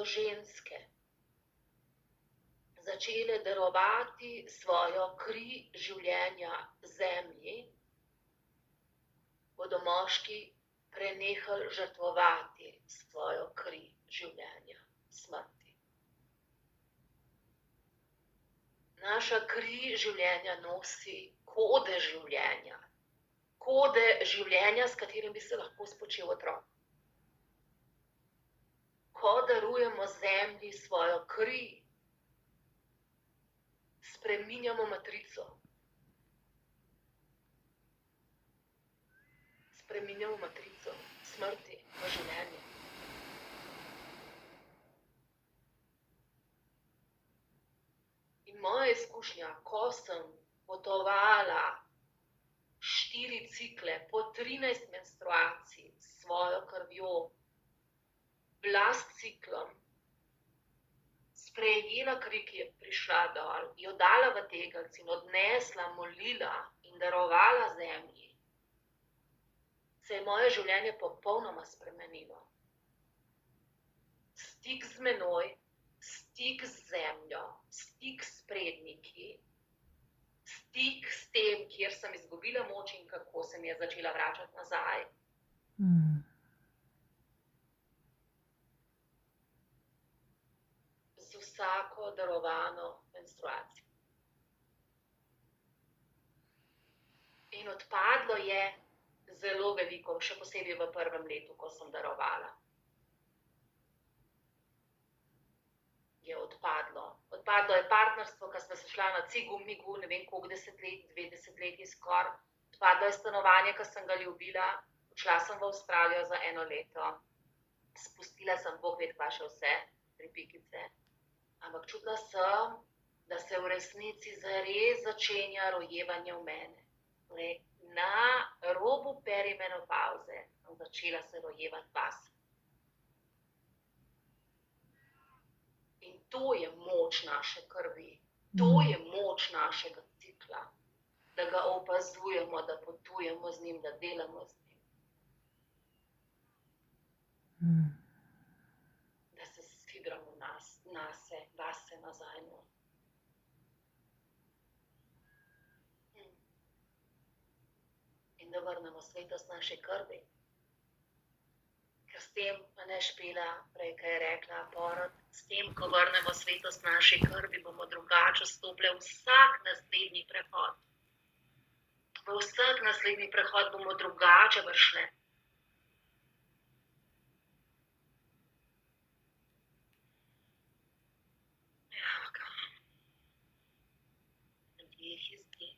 ženske začele darovati svojo kri življenja zemlji, bodo moški prenehali žrtvovati svojo kri življenja smrti. Naša kri življenja nosi kode življenja, s katerim bi se lahko spočil otrok. Ko darujemo zemlji svojo kri, spreminjamo matrico. Spreminjamo matrico smrti v življenje. In moja izkušnja, ko sem potovala 4 cikle po 13 menstruacij s svojo krvjo, bila s ciklom, sprejela kri, ki je prišla dol, jo dala v tegelc in odnesla, molila in darovala zemlji, se je moje življenje popolnoma spremenilo. Stik z menoj, stik z zemljo, stik s predniki, stik s tem, kjer sem izgubila moč in kako se mi je začela vračati nazaj. Z vsako darovano menstruacijo. In odpadlo je zelo veliko, še posebej v prvem letu, ko sem darovala. Je odpadlo. Odpadlo je partnerstvo, ko sva se šla na cigu, migu, ne vem koliko 10 let, 2 desetletji skoraj. Odpadlo je stanovanje, ko sem ga ljubila. Odšla sem v Avstralijo za 1 leto. Spustila sem bog ve kva še vse, 3 pikice. Ampak čutila sem, da se v resnici zares začenja rojevanje v mene. Torej, na robu perimenopavze sem začela se rojevati vase. In to je moč naše krvi, to je moč našega cikla, da ga opazujemo, da potujemo z njim, da delamo z njim. Da se sidramo vase nazaj. In da vrnemo svetost naše krvi. Ker s tem, a ne Špela, prej, kaj je rekla, porod, s tem, ko vrnemo svetost naše krvi, bomo drugače vstopili v vsak naslednji prehod. V vsak naslednji prehod bomo drugače vršli. Vdih, izdih.